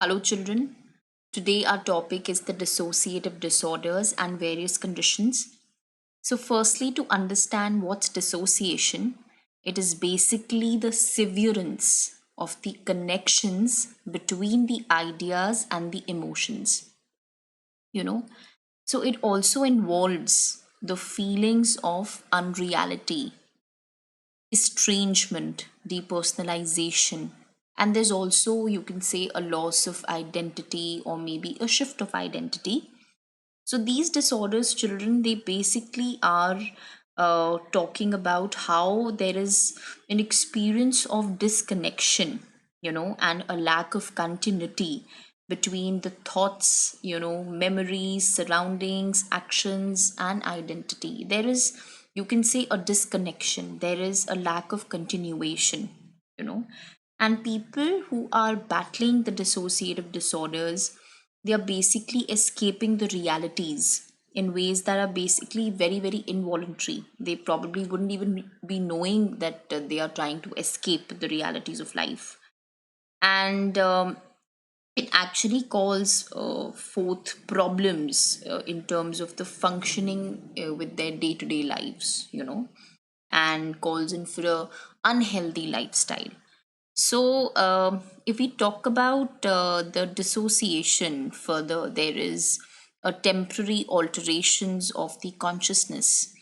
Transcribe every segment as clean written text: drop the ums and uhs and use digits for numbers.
Hello, children. Today, our topic is the dissociative disorders and various conditions. So, firstly, to understand what's dissociation, it is basically the severance of the connections between the ideas and the emotions. You know, so it also involves the feelings of unreality, estrangement, depersonalization. And there's also, you can say, a loss of identity or maybe a shift of identity. So these disorders, children, they basically are talking about how there is an experience of disconnection, and a lack of continuity between the thoughts, memories, surroundings, actions, and identity. There is, you can say, a disconnection. There is a lack of continuation, you know. And people who are battling the dissociative disorders, they are basically escaping the realities in ways that are basically very, very involuntary. They probably wouldn't even be knowing that they are trying to escape the realities of life. And it actually calls forth problems in terms of the functioning with their day-to-day lives, and calls in for a unhealthy lifestyle. So, if we talk about the dissociation further, there is a temporary alterations of the consciousness,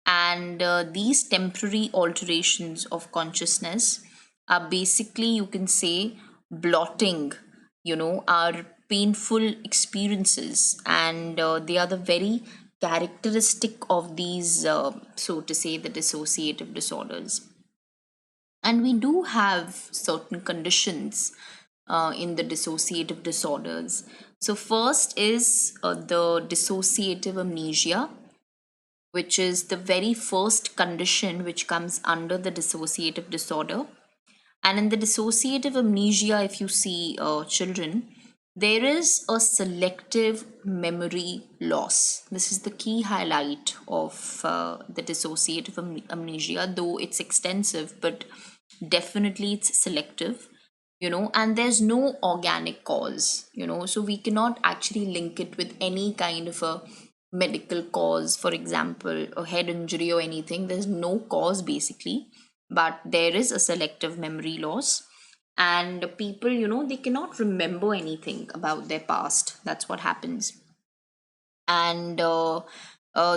and these temporary alterations of consciousness are basically, you can say, blotting, our painful experiences, and they are the very characteristic of these, so to say, the dissociative disorders. And we do have certain conditions in the dissociative disorders. So, first is the dissociative amnesia, which is the very first condition which comes under the dissociative disorder. And in the dissociative amnesia, if you see children, there is a selective memory loss. This is the key highlight of the dissociative amnesia, though it's extensive, but definitely it's selective, and there's no organic cause, so we cannot actually link it with any kind of a medical cause, for example, a head injury or anything. There's no cause basically, but there is a selective memory loss. And people, they cannot remember anything about their past. That's what happens. And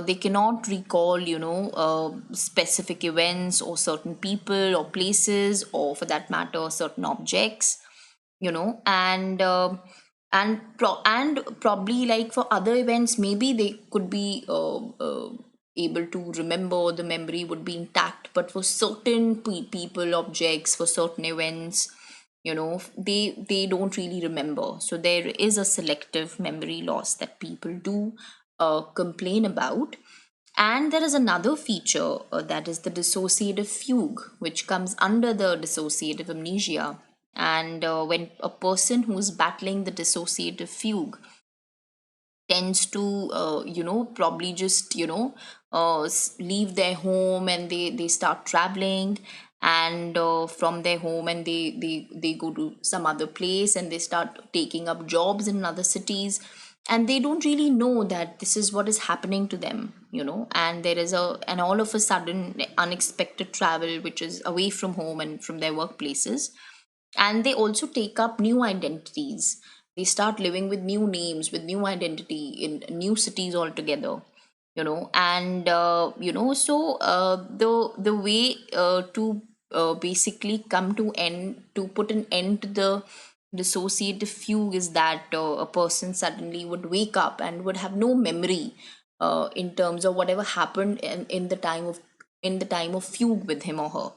they cannot recall, specific events or certain people or places, or for that matter certain objects, and probably, like, for other events, maybe they could be able to remember, the memory would be intact, but for certain people, objects, for certain events, they don't really remember. So there is a selective memory loss that people do complain about. And there is another feature, that is the dissociative fugue, which comes under the dissociative amnesia. And when a person who's battling the dissociative fugue tends to, probably just, leave their home, and they start traveling, and from their home, and they go to some other place, and they start taking up jobs in other cities, and they don't really know that this is what is happening to them, and there is a and all of a sudden unexpected travel which is away from home and from their workplaces. And they also take up new identities. They start living with new names, with new identity, in new cities altogether, and the way to basically come to end to put an end to the dissociative fugue is that a person suddenly would wake up and would have no memory in terms of whatever happened in the time of fugue with him or her,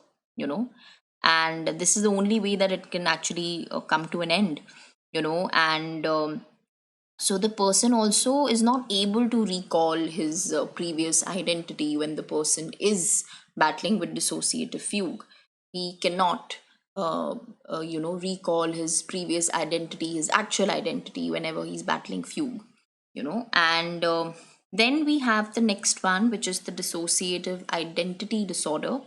and this is the only way that it can actually come to an end, and so the person also is not able to recall his previous identity. When the person is battling with dissociative fugue, he cannot recall his previous identity, his actual identity, whenever he's battling fugue, and then we have the next one, which is the dissociative identity disorder,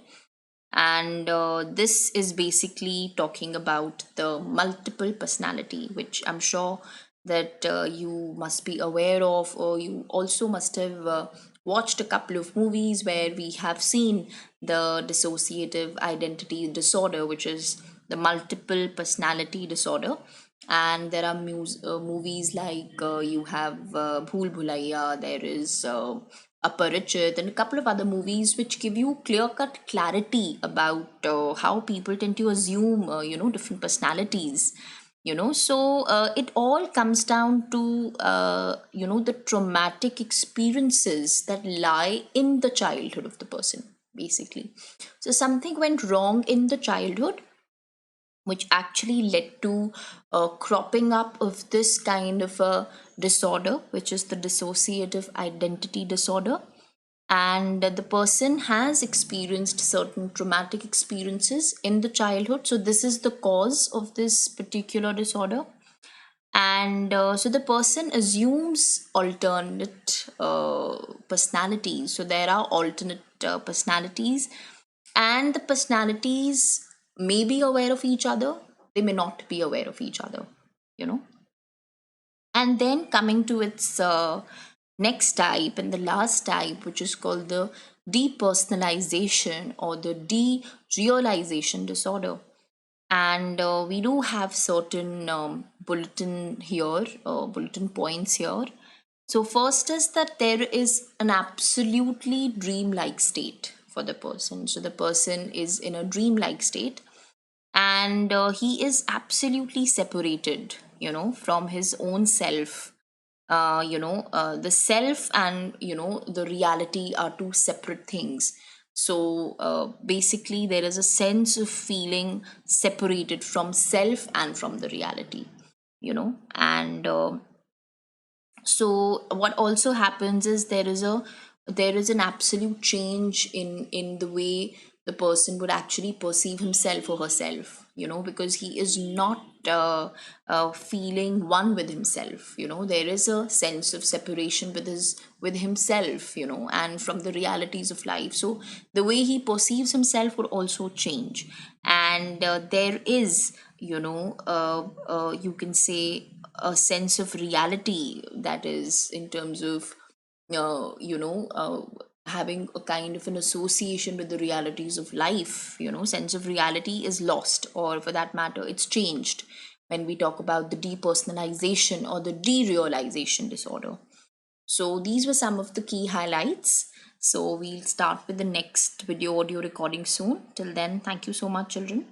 And this is basically talking about the multiple personality, which I'm sure that you must be aware of, or you also must have watched a couple of movies where we have seen the dissociative identity disorder, which is the multiple personality disorder. And there are movies like you have Bhool Bhulaiya, there is Aparichit, and a couple of other movies which give you clear cut clarity about how people tend to assume, different personalities. So it all comes down to, the traumatic experiences that lie in the childhood of the person, basically. So something went wrong in the childhood, which actually led to a cropping up of this kind of a disorder, which is the dissociative identity disorder. And the person has experienced certain traumatic experiences in the childhood. So, this is the cause of this particular disorder. And so the person assumes alternate personalities. So, there are alternate personalities, and the personalities may be aware of each other, they may not be aware of each other, you know. And then coming to its next type and the last type, which is called the depersonalization or the derealization disorder. And we do have certain bulletin points here. So first is that there is an absolutely dreamlike state for the person. So the person is in a dreamlike state, and he is absolutely separated, from his own self. The self and the reality are two separate things. So basically there is a sense of feeling separated from self and from the reality. And so what also happens is there is an absolute change in the way the person would actually perceive himself or herself, because he is not feeling one with himself. There is a sense of separation with himself, and from the realities of life. So the way he perceives himself would also change. And there is, you can say, a sense of reality, that is in terms of having a kind of an association with the realities of life. Sense of reality is lost, or for that matter it's changed, when we talk about the depersonalization or the derealization disorder. So these were some of the key highlights. So we'll start with the next video audio recording soon. Till then, thank you so much, children.